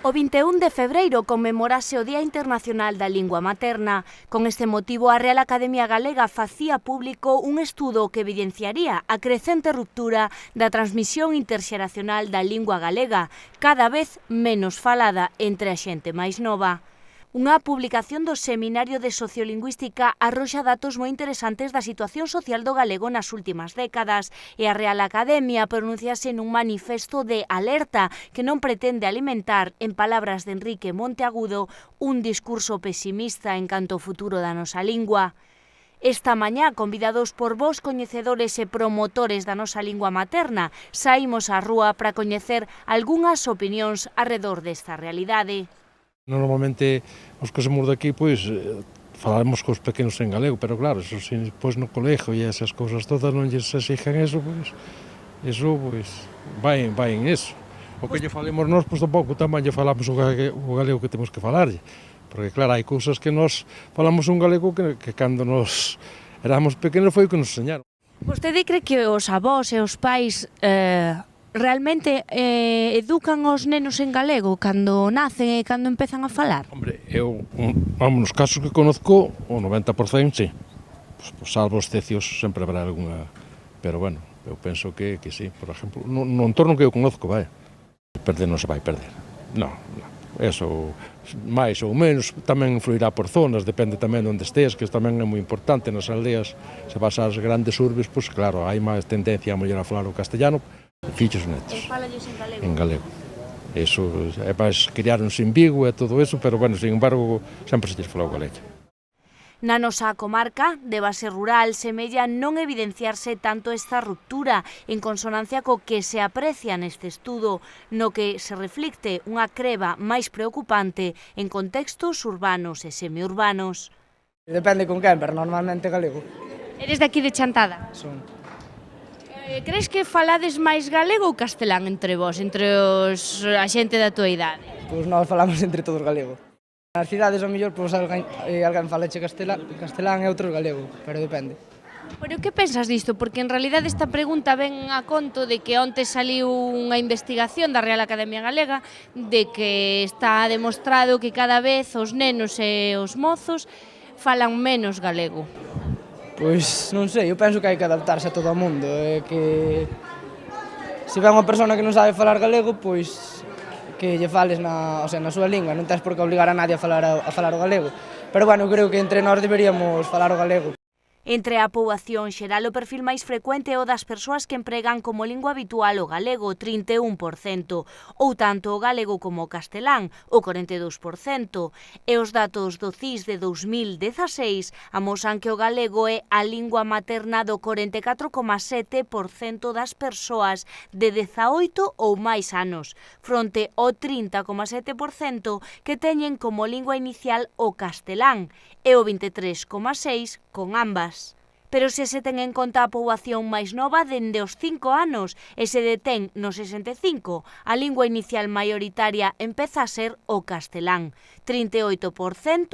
O 21 de febreiro conmemorase o Día Internacional da Lingua Materna. Con este motivo, a Real Academia Galega facía público un estudo que evidenciaría a crecente ruptura da transmisión interxeracional da lingua galega, cada vez menos falada entre a xente máis nova. Unha publicación do Seminario de Sociolingüística arroxa datos moi interesantes da situación social do galego nas últimas décadas e a Real Academia pronunciase nun manifesto de alerta que non pretende alimentar, en palabras de Enrique Monteagudo, un discurso pesimista en canto ao futuro da nosa lingua. Esta mañá, convidados por vos coñecedores e promotores da nosa lingua materna, saímos á rúa para coñecer algunhas opinións arredor desta realidade. Normalmente os que somos daqui, pois, falamos cos pequenos en galego, pero claro, eso, se pois no colegio e esas cousas todas non lles exigen eso, pois, vai en eso. O que lle falemos nós, pois tampouco tamén lle falamos o galego que temos que falarlle, porque claro, hai cousas que nós falamos un galego que cando nos éramos pequenos foi o que nos enseñaron. Vostede cree que os avós e os pais realmente educan os nenos en galego cando nacen e cando empezan a falar? Hombre, eu, nos casos que conozco, o 90% sí. Pues, salvo excepcións, sempre habrá alguna, pero bueno, eu penso que sí. Por exemplo, no entorno que eu conozco, perder non se vai perder. Non, eso, máis ou menos, tamén influirá por zonas, depende tamén onde estés, que tamén é moi importante nas aldeas. Se vas ás grandes urbes, pois claro, hai máis tendencia a mellor a falar o castellano, fillos netos. E fálalles en galego? En galego. Eso é para criaronse en Vigo e todo eso, pero bueno, sin embargo, sempre se lles falou galego. Na nosa comarca, de base rural, semella non evidenciarse tanto esta ruptura en consonancia co que se aprecia neste estudo, no que se reflicte unha creba máis preocupante en contextos urbanos e semiurbanos. Depende con quen, pero normalmente galego. Eres de aquí de Chantada? Son. Crees que falades máis galego ou castelán entre vós, entre a xente da tua idade? Pois nós falamos entre todos galego. Nas cidades, ao mellor, pois alguén falache castelán e outros galego, pero depende. Bueno, que pensas disto? Porque en realidad esta pregunta ven a conto de que onte saliu unha investigación da Real Academia Galega de que está demostrado que cada vez os nenos e os mozos falan menos galego. Pois non sei, eu penso que hai que adaptarse a todo o mundo, que se ven unha persona que non sabe falar galego, pois que lle fales na súa lingua, non tens por que obligar a nadie a falar o galego. Pero bueno, creo que entre nós deberíamos falar o galego. Entre a poboación xeral, o perfil máis frecuente é o das persoas que empregan como lingua habitual o galego, 31%, ou tanto o galego como o castelán, o 42%, e os datos do CIS de 2016 amosan que o galego é a lingua materna do 44,7% das persoas de 18 ou máis anos, fronte ao 30,7% que teñen como lingua inicial o castelán, e o 23,6% con ambas. Pero se ten en conta a poboación máis nova dende os 5 anos e se detén no 65, a lingua inicial maioritaria empeza a ser o castelán, 38%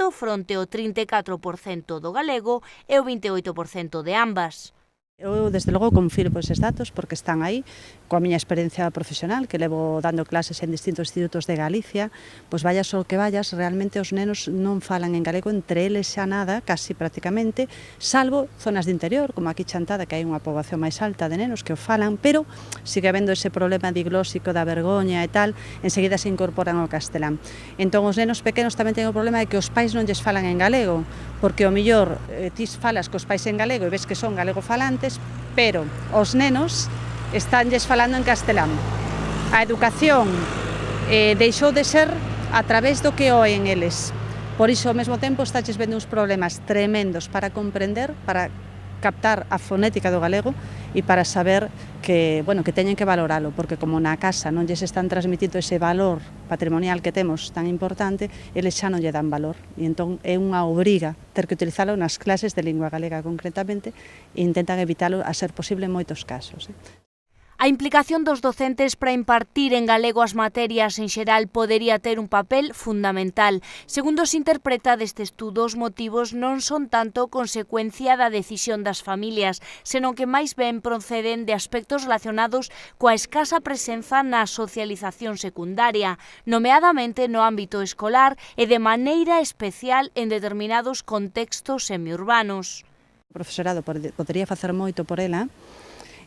fronte ao 34% do galego e o 28% de ambas. Eu, desde logo, confirmo eses datos porque están aí, coa miña experiencia profesional, que levo dando clases en distintos institutos de Galicia, pois vayas o que vayas, realmente os nenos non falan en galego, entre eles xa nada, casi prácticamente, salvo zonas de interior, como aquí Chantada, que hai unha poboación máis alta de nenos que o falan, pero sigue habendo ese problema diglósico da vergoña e tal, enseguida se incorporan ao castelán. Entón, os nenos pequenos tamén teñen o problema de que os pais non lles falan en galego, porque o mellor ti falas cos pais en galego e ves que son galego falantes, pero os nenos estánlles falando en castelán. A educación deixou de ser a través do que oen eles. Por iso, ao mesmo tempo, estáches vendo uns problemas tremendos para comprender, para captar a fonética do galego e para saber que, bueno, que teñen que valoralo, porque como na casa non lles están transmitindo ese valor patrimonial que temos tan importante, eles xa non lle dan valor. E entón é unha obriga ter que utilizalo nas clases de lingua galega concretamente e intentan evitalo a ser posible en moitos casos. A implicación dos docentes para impartir en galego as materias en xeral podería ter un papel fundamental. Segundo se interpreta deste estudo, os motivos non son tanto consecuencia da decisión das familias, senón que máis ben proceden de aspectos relacionados coa escasa presenza na socialización secundaria, nomeadamente no ámbito escolar e de maneira especial en determinados contextos semiurbanos. O profesorado podería facer moito por ela,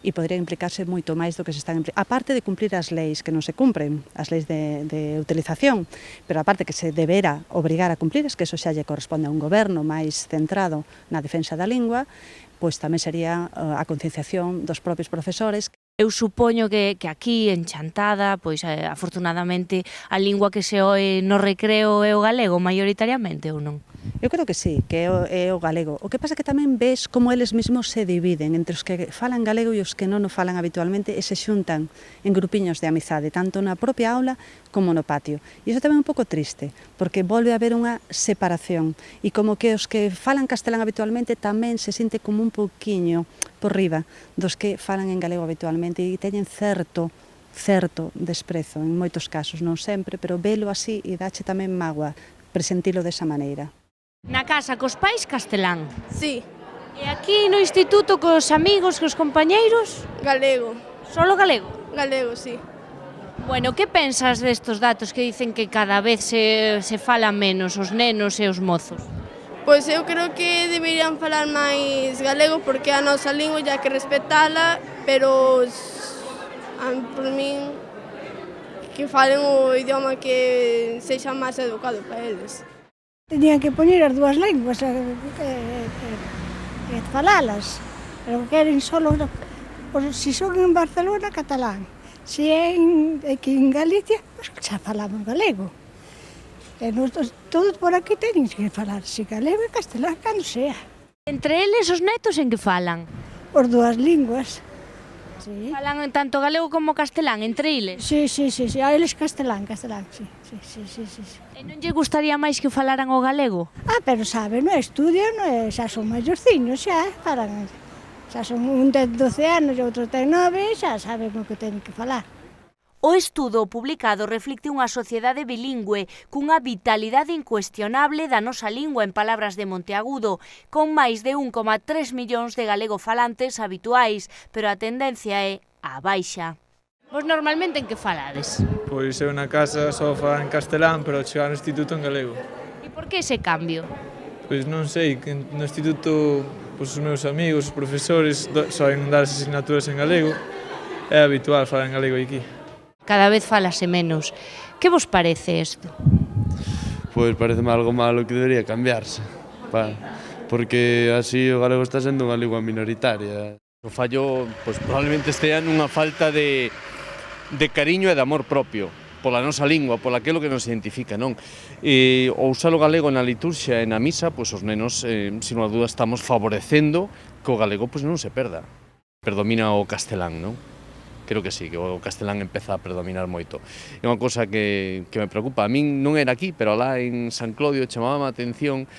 e podría implicarse moito máis do que se están implicando. Aparte de cumplir as leis que non se cumpren, as leis de utilización, pero aparte que se debera obrigar a cumplir, es que eso xa lle corresponde a un goberno máis centrado na defensa da lingua, pois tamén sería a concienciación dos propios profesores. Eu supoño que aquí, en Chantada, pois afortunadamente, a lingua que se oe no recreo é o galego, maioritariamente, ou non? Eu creo que sí, que é o galego. O que pasa é que tamén ves como eles mesmos se dividen entre os que falan galego e os que non o falan habitualmente e se xuntan en grupiños de amizade, tanto na propia aula como no patio. E iso tamén é un pouco triste, porque volve a haber unha separación e como que os que falan castelán habitualmente tamén se sinte como un pouquiño por riba dos que falan en galego habitualmente e teñen certo desprezo en moitos casos, non sempre, pero velo así e dache tamén mágoa presentilo desa maneira. Na casa, cos pais, castelán? Sí, E aquí no instituto, cos amigos, cos compañeiros? galego. Solo galego? Galego, sí. Bueno, que pensas destos datos que dicen que cada vez se fala menos os nenos e os mozos? Pois eu creo que deberían falar máis galego porque a nosa lingua hai que respetala, pero por min que falen o idioma que sexa máis educado para eles. Tenían que poñer as dúas linguas e falalas, pero queren solo, se son en Barcelona, catalán, se é aquí en Galicia, pues xa falamos galego. E todos por aquí teñen que falar, se galego e castelán, cando sea. Entre eles, os netos en que falan? As dúas linguas. Sí. Falan tanto galego como castelán, entre eles? Sí, a eles castelán, sí. E non lle gustaría máis que falaran o galego? Pero saben, non estudian, xa son maiorciños, xa falan. Xa son un ten 12 anos e outro ten 9, xa saben o que teñen que falar. O estudo publicado reflicte unha sociedade bilingüe cunha vitalidade incuestionable da nosa lingua en palabras de Monteagudo, con máis de 1,3 millóns de galegofalantes habituais, pero a tendencia é á baixa. Vos normalmente en que falades? Pois eu na casa só falo en castelán, pero ao chegar no instituto en galego. E por que ese cambio? Pois non sei, que no instituto pois, os meus amigos, os profesores, soen dar as asignaturas en galego, é habitual falar en galego aquí. Cada vez falase menos. Que vos parece isto? Pois pareceme algo malo que debería cambiarse, porque así o galego está sendo unha lingua minoritaria. O fallo, pois, probablemente estea nunha falta de cariño e de amor propio pola nosa lingua, pola aquilo que nos identifica, non? E o usar o galego na liturxia e na misa, pois os nenos, sin unha dúda, estamos favorecendo que o galego pois, non se perda. Predomina o castelán, non? Creo que sí, que o castelán empeza a predominar moito. É unha cosa que me preocupa. A min non era aquí, pero lá en San Clodio chamaba a atención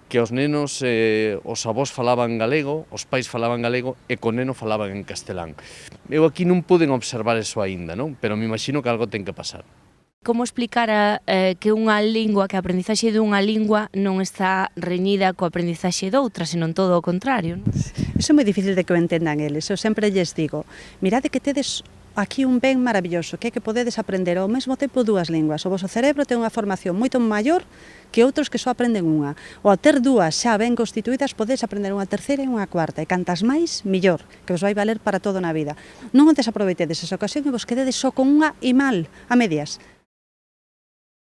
que os nenos, os avós falaban galego, os pais falaban galego e co neno falaban en castelán. Eu aquí non puden observar eso aínda, non? Pero me imagino que algo ten que pasar. Como explicar que unha lingua, que a aprendizaxe dunha lingua non está reñida coa aprendizaxe doutra, senón todo o contrario, non? Iso é moi difícil de que o entendan eles. Eu sempre lles digo, mirade que tedes aquí un ben maravilloso, que é que podedes aprender ao mesmo tempo dúas linguas. O vosso cerebro ten unha formación moito maior que outros que só aprenden unha. Ou ao ter dúas xa ben constituídas, podedes aprender unha terceira e unha cuarta. E cantas máis, millor, que vos vai valer para todo na vida. Non desaproveitedes esa ocasión e vos quededes só con unha e mal, a medias.